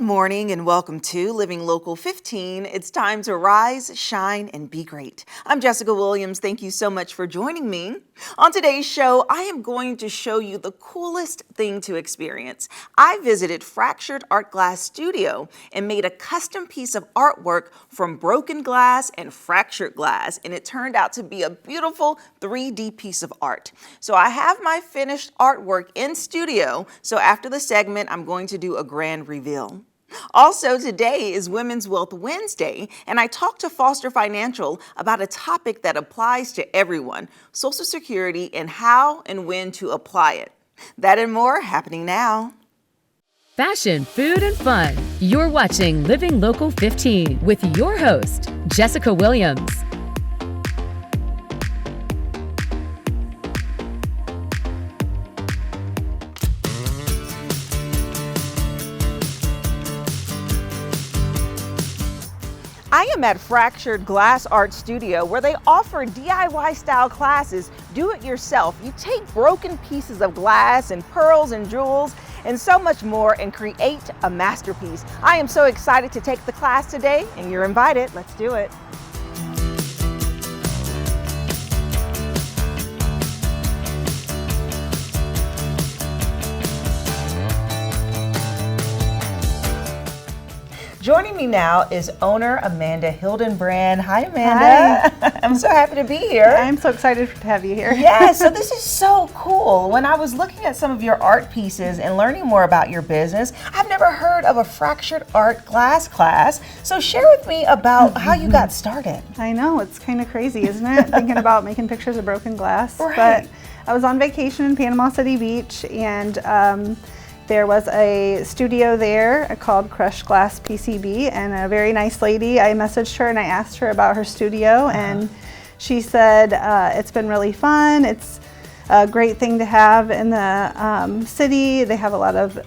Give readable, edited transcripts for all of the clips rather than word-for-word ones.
morning and welcome to Living Local 15. It's time to rise, shine, and be great. I'm Jessica Williams. Thank you so much for joining me. On today's show, I am going to show you the coolest thing to experience. I visited Fractured Art Glass Studio and made a custom piece of artwork from broken glass and fractured glass, and it turned out to be a beautiful 3D piece of art. So I have my finished artwork in studio, so after the segment, I'm going to do a grand reveal. Also, today is Women's Wealth Wednesday, and I talked to Foster Financial about a topic that applies to everyone, Social Security, and how and when to apply it. That and more happening now. Fashion, food, and fun. You're watching Living Local 15 with your host, Jessica Williams. I am at Fractured Glass Art Studio, where they offer DIY style classes, do it yourself. You take broken pieces of glass and pearls and jewels and so much more and create a masterpiece. I am so excited to take the class today, and you're invited. Let's do it. Joining me now is owner Amanda Hildenbrand. Hi, Amanda. Hi. I'm so happy to be here. I'm so excited to have you here. Yeah, so this is so cool. When I was looking at some of your art pieces and learning more about your business, I've never heard of a fractured art glass class. So share with me about how you got started. I know, it's kind of crazy, isn't it? Thinking about making pictures of broken glass. Right. But I was on vacation in Panama City Beach, and there was a studio there called Crushed Glass PCB, and a very nice lady. I messaged her and I asked her about her studio, and she said it's been really fun. It's a great thing to have in the city. They have a lot of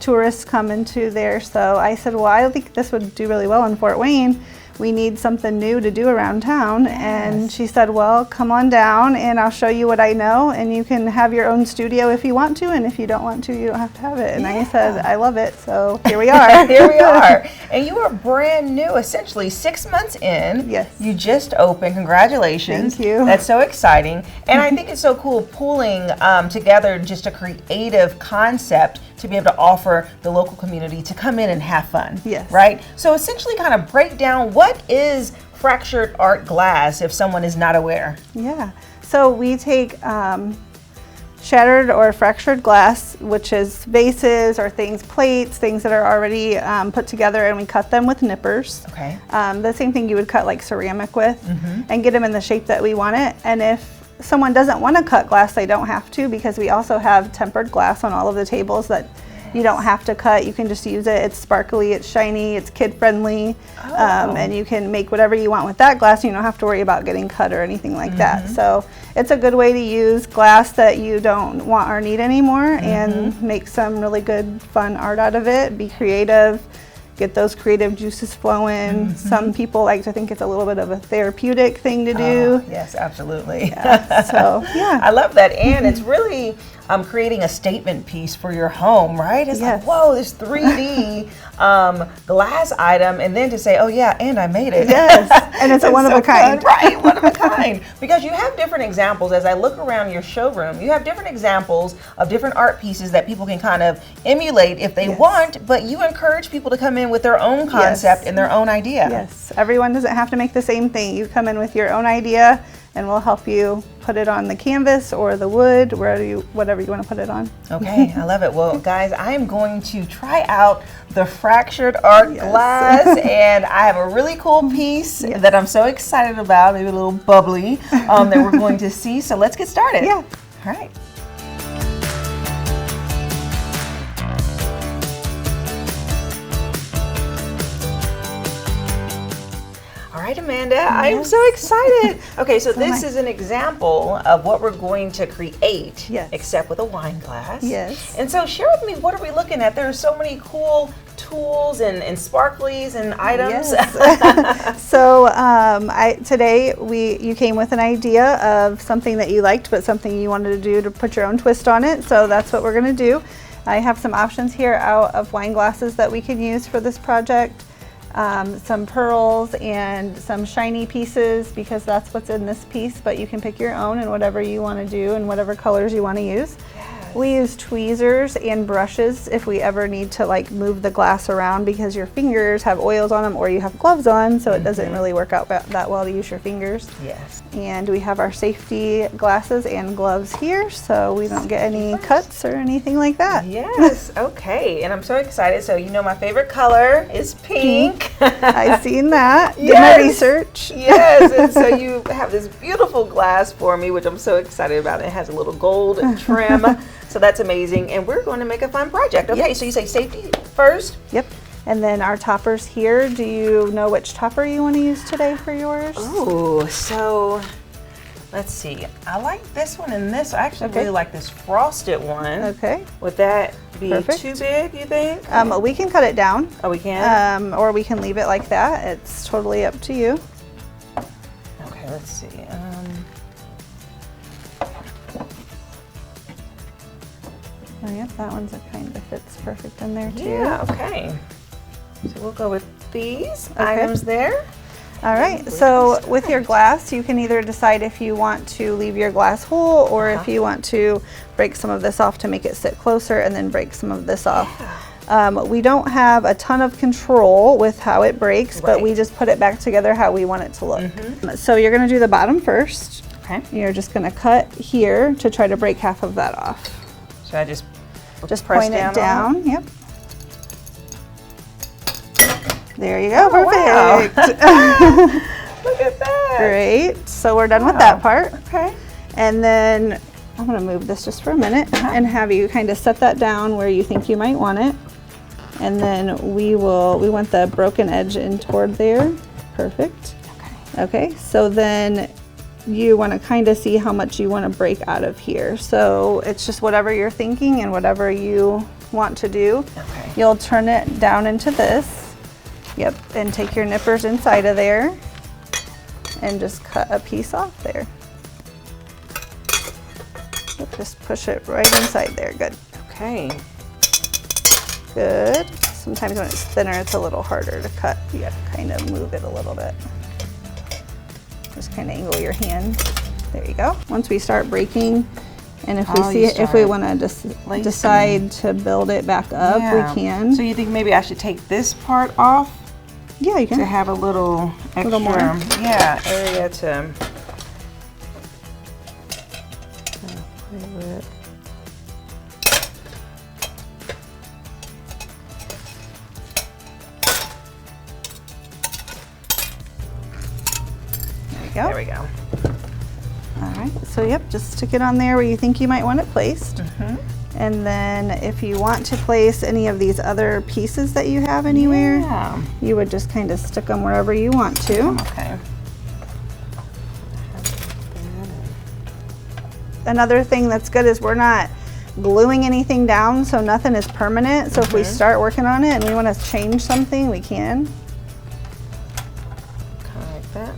tourists come into there. So I said, well, I think this would do really well in Fort Wayne. We need something new to do around town. Yes. And she said, well, come on down and I'll show you what I know, and you can have your own studio if you want to, and if you don't want to, you don't have to have it. And I said, I love it, so here we are. Here we are. And you are brand new, essentially 6 months in. Yes. You just opened. Congratulations. Thank you. That's so exciting. And I think it's so cool pulling together just a creative concept to be able to offer the local community to come in and have fun. Yes. Right? So essentially kind of break down what is fractured art glass if someone is not aware. Yeah. So we take shattered or fractured glass, which is vases or plates, things that are already put together, and we cut them with nippers. Okay. The same thing you would cut like ceramic with, and get them in the shape that we want it. And if someone doesn't want to cut glass, they don't have to, because we also have tempered glass on all of the tables that you don't have to cut. You can just use it. It's sparkly, it's shiny, it's kid friendly, and you can make whatever you want with that glass. You don't have to worry about getting cut or anything like that. So it's a good way to use glass that you don't want or need anymore, and make some really good fun art out of it. Be creative. Get those creative juices flowing. Some people like to think it's a little bit of a therapeutic thing to do. Yes, absolutely. Yeah, so, yeah. I love that. And it's really creating a statement piece for your home, right? It's like, whoa, this 3D glass item, and then to say, oh yeah, and I made it. Yes, and it's a one of a kind. Right, one of a kind. Because you have different examples. As I look around your showroom, you have different examples of different art pieces that people can kind of emulate if they want, but you encourage people to come in with their own concept and their own idea. Yes, everyone doesn't have to make the same thing. You come in with your own idea, and we'll help you put it on the canvas or the wood, whatever you want to put it on. Okay, I love it. Well, guys, I am going to try out the fractured art glass, and I have a really cool piece that I'm so excited about, maybe a little bubbly, that we're going to see. So let's get started. Yeah. All right. All right, Amanda, I am so excited. Okay, so this is an example of what we're going to create, except with a wine glass. Yes. And so share with me, what are we looking at? There are so many cool tools and sparklies and items. Yes. So today you came with an idea of something that you liked, but something you wanted to do to put your own twist on it. So that's what we're going to do. I have some options here out of wine glasses that we can use for this project. Some pearls and some shiny pieces because that's what's in this piece, but you can pick your own and whatever you want to do and whatever colors you want to use. We use tweezers and brushes if we ever need to like move the glass around because your fingers have oils on them or you have gloves on, so it doesn't really work out that well to use your fingers. Yes. And we have our safety glasses and gloves here so we don't get any cuts or anything like that. Yes, okay, and I'm so excited. So you know my favorite color is pink. I've seen that. Did Yes. my research. Yes, and so you have this beautiful glass for me, which I'm so excited about. It has a little gold trim, so that's amazing. And we're going to make a fun project. Okay, so you say safety first? Yep. And then our toppers here, do you know which topper you want to use today for yours? Oh, so let's see. I like this one and this. I actually really like this frosted one. Okay. Would that be Perfect. too big, you think? We can cut it down. Oh, we can? Or we can leave it like that. It's totally up to you. Okay, let's see. Oh, yep, that one's a kind of fits perfect in there too. Yeah, okay. So we'll go with these items there. All right, so with your glass, you can either decide if you want to leave your glass whole or if you want to break some of this off to make it sit closer and then break some of this off. We don't have a ton of control with how it breaks, but we just put it back together how we want it to look. So you're gonna do the bottom first. Okay. You're just gonna cut here to try to break half of that off. Should I just Press point it down? Yep. There you go, perfect. Wow. Look at that. Great, so we're done with that part. Okay. And then I'm gonna move this just for a minute and have you kind of set that down where you think you might want it. And then we want the broken edge in toward there. Perfect. Okay, so then you want to kind of see how much you want to break out of here. So it's just whatever you're thinking and whatever you want to do. Okay. You'll turn it down into this. Yep, and take your nippers inside of there and just cut a piece off there. Just push it right inside there. Good. Okay. Good. Sometimes when it's thinner, it's a little harder to cut. You got to kind of move it a little bit. Just kind of angle your hand. There you go. Once we start breaking, and if we see if we want to decide to build it back up, we can. So you think maybe I should take this part off? Yeah, you can. To have a little extra, more. Yeah, area to play with. There we go. All right, so yep, just stick it on there where you think you might want it placed. And then if you want to place any of these other pieces that you have anywhere, you would just kind of stick them wherever you want to. Okay. Another thing that's good is we're not gluing anything down, so nothing is permanent. So if we start working on it and we want to change something, we can. Kind of like that.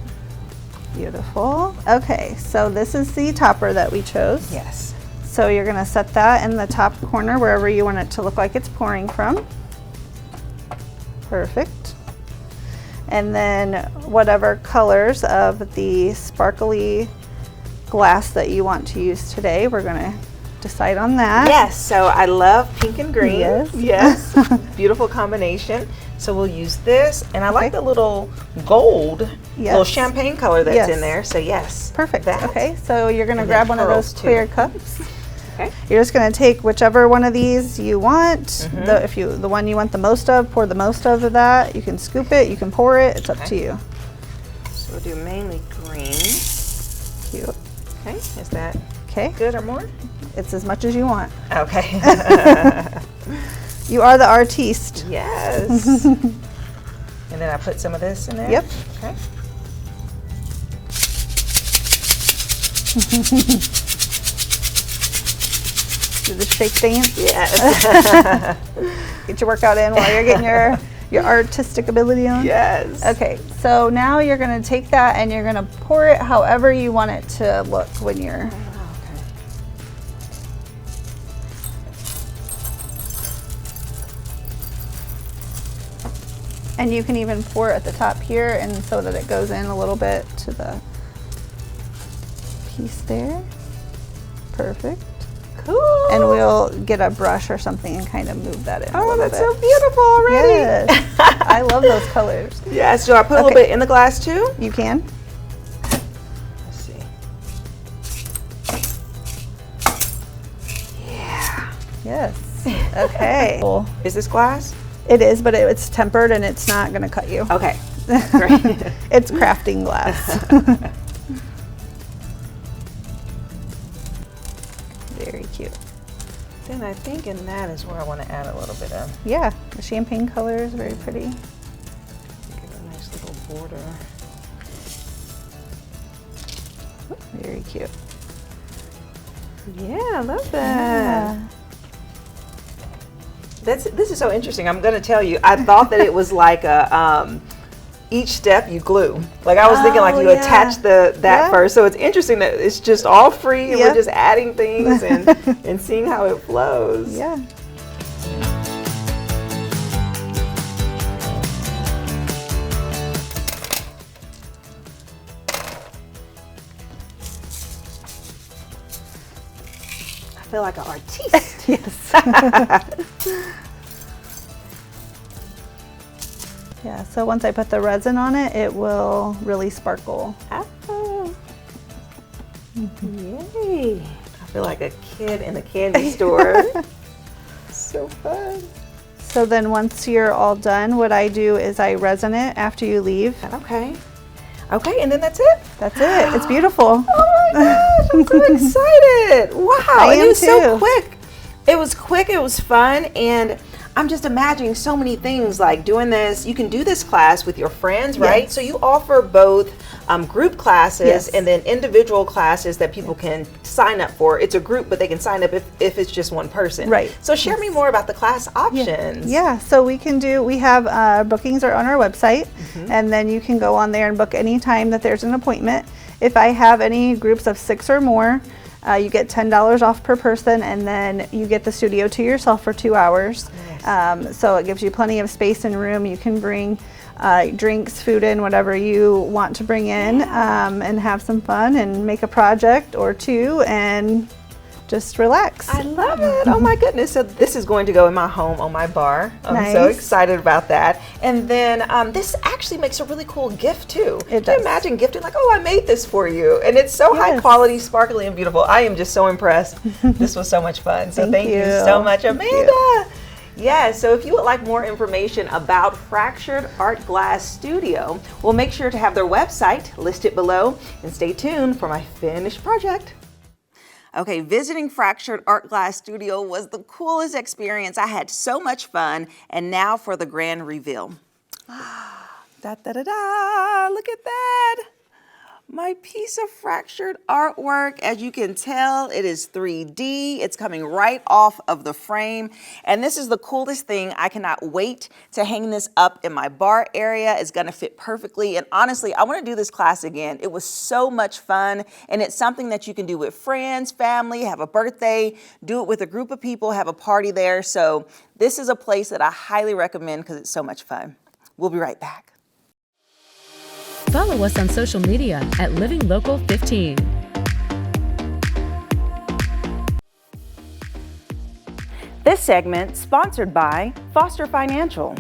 Beautiful. Okay, so this is the topper that we chose. Yes. So you're gonna set that in the top corner wherever you want it to look like it's pouring from. Perfect. And then whatever colors of the sparkly glass that you want to use today, we're gonna decide on that. Yes, so I love pink and green. Yes. Yes. Beautiful combination. So we'll use this, and I like the little gold, little champagne color that's in there. So yes. Perfect. That. Okay, so you're gonna grab one of those clear cups. Okay. You're just gonna take whichever one of these you want. The one you want the most of, pour the most of that. You can scoop it, you can pour it. It's up to you. So we'll do mainly green. Cute. Okay. Is that good or more? It's as much as you want. Okay. You are the artiste. Yes. And then I put some of this in there? Yep. Okay. Do the shake dance. Yes. Get your workout in while you're getting your artistic ability on. Yes. Okay, so now you're gonna take that and you're gonna pour it however you want it to look when you're. And you can even pour it at the top here, and so that it goes in a little bit to the piece there. Perfect. Cool. And we'll get a brush or something and kind of move that in. Oh, that's so beautiful already. Yes. I love those colors. Yes, so I put a little bit in the glass too? You can. Let's see. Yeah. Yes. Okay. Cool. Is this glass? It is, but it's tempered and it's not going to cut you. Okay, great. It's crafting glass. Very cute. Then I think in that is where I want to add a little bit of. Yeah, the champagne color is very pretty. Give it a nice little border. Very cute. Yeah, I love that. Yeah. This is so interesting. I'm going to tell you, I thought that it was like a each step you glue. Like I was thinking like you attach that first. So it's interesting that it's just all free and we're just adding things and seeing how it flows. Yeah. I feel like an artiste. Yes. Yeah, so once I put the resin on it, it will really sparkle. Oh. Yay. I feel like a kid in a candy store. So fun. So then once you're all done, what I do is I resin it after you leave. Okay. Okay, and then that's it? That's it. It's beautiful. Oh my gosh, I'm so excited. Wow. I And am it was so too. quick. It was quick, it was fun, and I'm just imagining so many things like doing this. You can do this class with your friends, right? Yes. So you offer both group classes Yes. and then individual classes that people can sign up for. It's a group, but they can sign up if it's just one person. Right. So share me more about the class options. Yeah, so we have bookings are on our website, and then you can go on there and book any time that there's an appointment. If I have any groups of 6 or more, you get $10 off per person, and then you get the studio to yourself for 2 hours. Nice. So it gives you plenty of space and room. You can bring drinks, food in, whatever you want to bring in, and have some fun and make a project or two and just relax. I love it. Oh my goodness. So this is going to go in my home on my bar. I'm so Nice. excited about that. And then this actually makes a really cool gift too. It Can you does. imagine gifting like, oh, I made this for you. And it's so high Yes. quality, sparkly, and beautiful. I am just so impressed. This was so much fun. So thank you so much, Thank Amanda. you. Yeah, so if you would like more information about Fractured Art Glass Studio, we'll make sure to have their website listed below, and stay tuned for my finished project. Okay, visiting Fractured Art Glass Studio was the coolest experience. I had so much fun, and now for the grand reveal. Da da da da, look at that. My piece of fractured artwork. As you can tell, it is 3D. It's coming right off of the frame. And this is the coolest thing. I cannot wait to hang this up in my bar area. It's gonna fit perfectly. And honestly, I wanna do this class again. It was so much fun. And it's something that you can do with friends, family, have a birthday, do it with a group of people, have a party there. So this is a place that I highly recommend because it's so much fun. We'll be right back. Follow us on social media at Living Local 15. This segment sponsored by Foster Financial.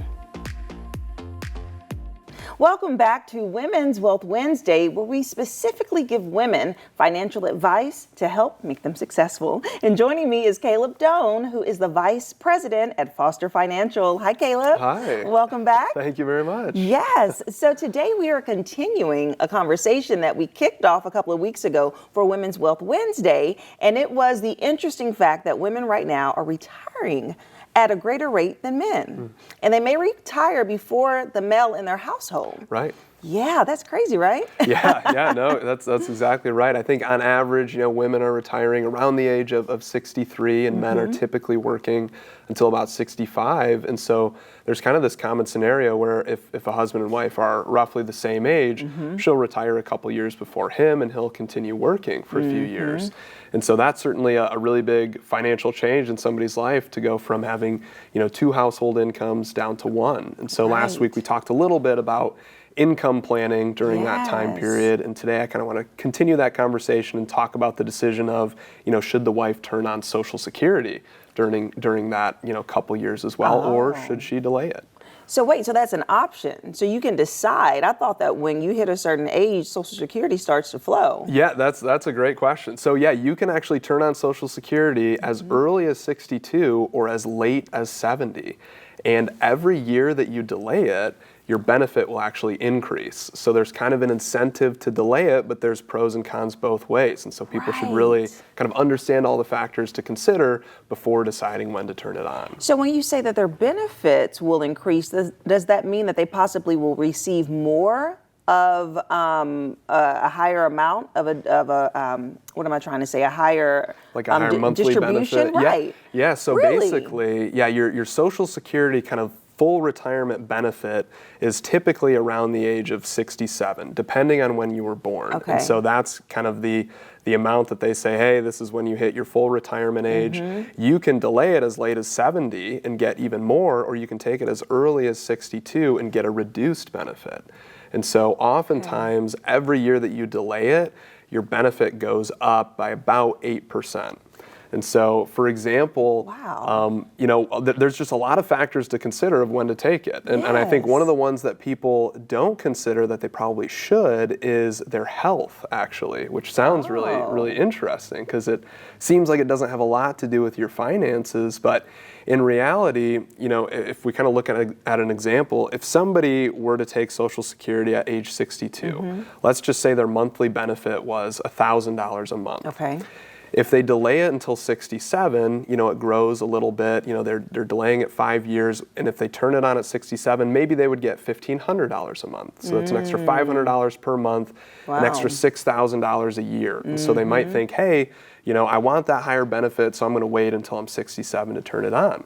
Welcome back to Women's Wealth Wednesday, where we specifically give women financial advice to help make them successful. And joining me is Caleb Doan, who is the Vice President at Foster Financial. Hi, Caleb. Hi. Welcome back. Thank you very much. Yes. So today we are continuing a conversation that we kicked off a couple of weeks ago for Women's Wealth Wednesday, and it was the interesting fact that women right now are retiring at a greater rate than men. And they may retire before the male in their household. Right. Yeah, that's crazy, right? Yeah, no, that's exactly right. I think on average, women are retiring around the age of 63, and men are typically working until about 65. And so there's kind of this common scenario where if a husband and wife are roughly the same age, she'll retire a couple years before him, and he'll continue working for a few years. And so that's certainly a really big financial change in somebody's life, to go from having, 2 household incomes down to 1. And so last week we talked a little bit about income planning during that time period, and today I kind of want to continue that conversation and talk about the decision of, should the wife turn on Social Security during that, couple years as well, or should she delay it? So wait, so that's an option. So you can decide. I thought that when you hit a certain age, Social Security starts to flow. Yeah, that's a great question. So yeah, you can actually turn on Social Security as early as 62 or as late as 70. And every year that you delay it, your benefit will actually increase. So there's kind of an incentive to delay it, but there's pros and cons both ways. And so people should really kind of understand all the factors to consider before deciding when to turn it on. So when you say that their benefits will increase, does that mean that they possibly will receive more of a higher amount of a what am I trying to say? A higher monthly distribution, benefit. right? Yeah. So basically, your Social Security kind of full retirement benefit is typically around the age of 67, depending on when you were born. Okay. And so that's kind of the amount that they say, hey, this is when you hit your full retirement age. You can delay it as late as 70 and get even more, or you can take it as early as 62 and get a reduced benefit. And so oftentimes, every year that you delay it, your benefit goes up by about 8%. And so, for example, there's just a lot of factors to consider of when to take it. And I think one of the ones that people don't consider that they probably should is their health, actually, which sounds really interesting, because it seems like it doesn't have a lot to do with your finances. But in reality, if we kind of look at an example, if somebody were to take Social Security at age 62, let's just say their monthly benefit was $1,000 a month. Okay. If they delay it until 67, it grows a little bit. They're delaying it 5 years, and if they turn it on at 67, maybe they would get $1,500 a month. So that's an extra $500 per month, an extra $6,000 a year. And so they might think, hey, I want that higher benefit, so I'm going to wait until I'm 67 to turn it on.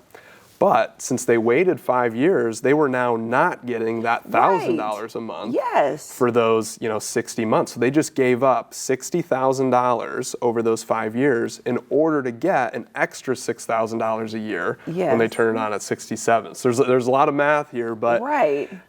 But since they waited 5 years, they were now not getting that $1,000 a month for those 60 months. So they just gave up $60,000 over those 5 years in order to get an extra $6,000 a year when they turn it on at 67. So there's a lot of math here, but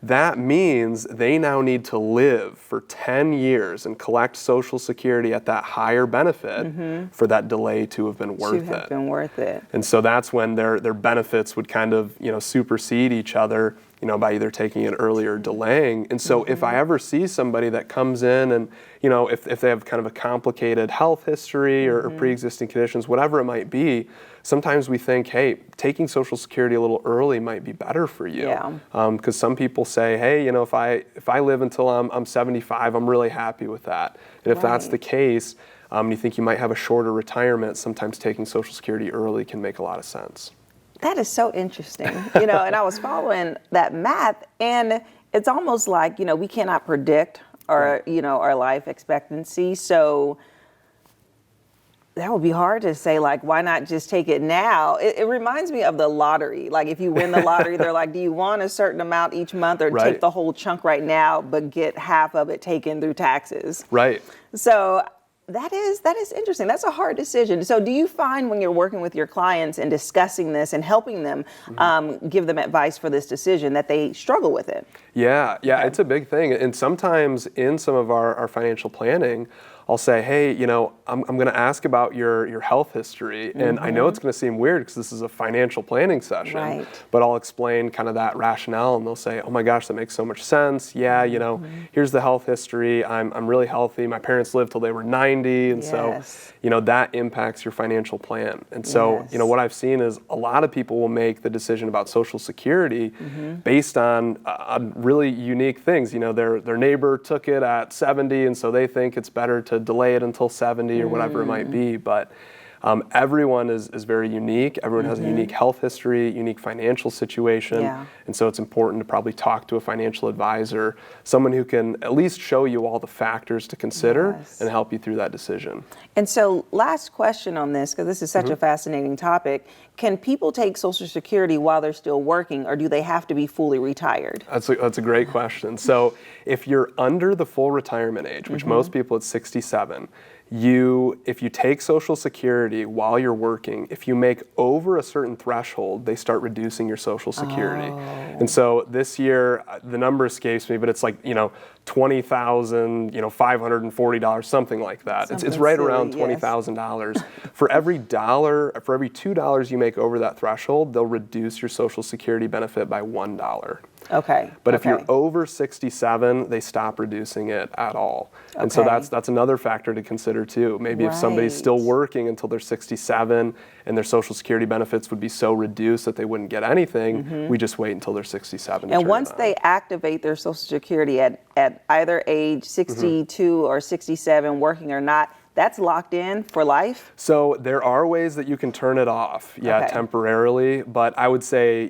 that means they now need to live for 10 years and collect Social Security at that higher benefit for that delay to have been worth it. And so that's when their benefits would kind of supersede each other by either taking it early or delaying. And so if I ever see somebody that comes in and if they have kind of a complicated health history or pre-existing conditions, whatever it might be, sometimes we think, hey, taking Social Security a little early might be better for you. Because some people say, hey, if I live until I'm 75, I'm really happy with that. And if that's the case, you think you might have a shorter retirement, sometimes taking Social Security early can make a lot of sense. That is so interesting, and I was following that math, and it's almost like, we cannot predict our life expectancy. So that would be hard to say, like, why not just take it now? It reminds me of the lottery. Like, if you win the lottery, they're like, do you want a certain amount each month, or take the whole chunk right now, but get half of it taken through taxes? Right. So that is interesting. That's a hard decision. So do you find when you're working with your clients and discussing this and helping them give them advice for this decision that they struggle with it? Yeah, it's a big thing. And sometimes in some of our financial planning, I'll say, hey, I'm going to ask about your health history. And I know it's going to seem weird because this is a financial planning session, but I'll explain kind of that rationale, and they'll say, oh my gosh, that makes so much sense. Yeah, here's the health history. I'm really healthy. My parents lived till they were 90. And so, that impacts your financial plan. And so, what I've seen is a lot of people will make the decision about Social Security based on really unique things. Their neighbor took it at 70, and so they think it's better to delay it until 70 or whatever it might be. But Everyone is very unique. Everyone has a unique health history, unique financial situation. Yeah. And so it's important to probably talk to a financial advisor, someone who can at least show you all the factors to consider and help you through that decision. And so last question on this, because this is such a fascinating topic. Can people take Social Security while they're still working, or do they have to be fully retired? That's a great question. So if you're under the full retirement age, which most people at 67, if you take Social Security while you're working, if you make over a certain threshold, they start reducing your Social Security. And so this year, the number escapes me, but it's like, $20,540, something like that. It's right around $20,000. For every $2 you make over that threshold, they'll reduce your Social Security benefit by $1. Okay. But if you're over 67, they stop reducing it at all. And so that's another factor to consider too. Maybe if somebody's still working until they're 67 and their Social Security benefits would be so reduced that they wouldn't get anything, we just wait until they're 67. And once they activate their Social Security at either age 62 or 67, working or not, that's locked in for life? So there are ways that you can turn it off, temporarily, but I would say,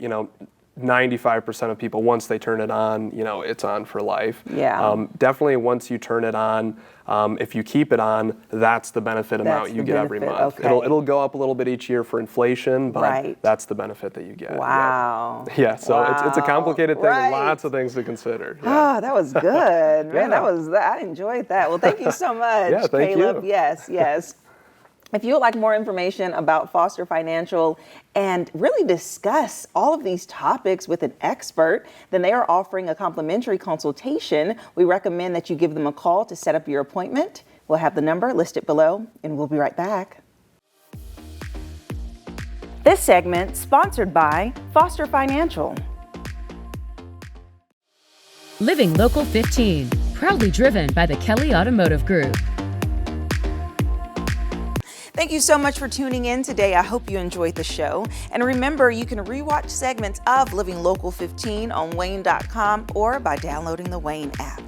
95% of people, once they turn it on, it's on for life. Yeah. Definitely once you turn it on, if you keep it on, that's the benefit amount you get every month. Okay. It'll go up a little bit each year for inflation, but that's the benefit that you get. Wow. Yeah, so it's a complicated thing, lots of things to consider. Oh, that was good. Man, I enjoyed that. Well, thank you so much, thank Caleb. you. Yes. If you would like more information about Foster Financial and really discuss all of these topics with an expert, then they are offering a complimentary consultation. We recommend that you give them a call to set up your appointment. We'll have the number listed below, and we'll be right back. This segment sponsored by Foster Financial. Living Local 15, proudly driven by the Kelly Automotive Group. Thank you so much for tuning in today. I hope you enjoyed the show. And remember, you can rewatch segments of Living Local 15 on WANE.com or by downloading the WANE app.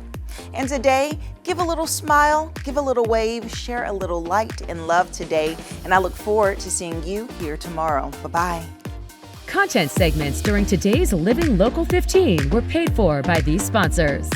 And today, give a little smile, give a little wave, share a little light and love today. And I look forward to seeing you here tomorrow. Bye-bye. Content segments during today's Living Local 15 were paid for by these sponsors.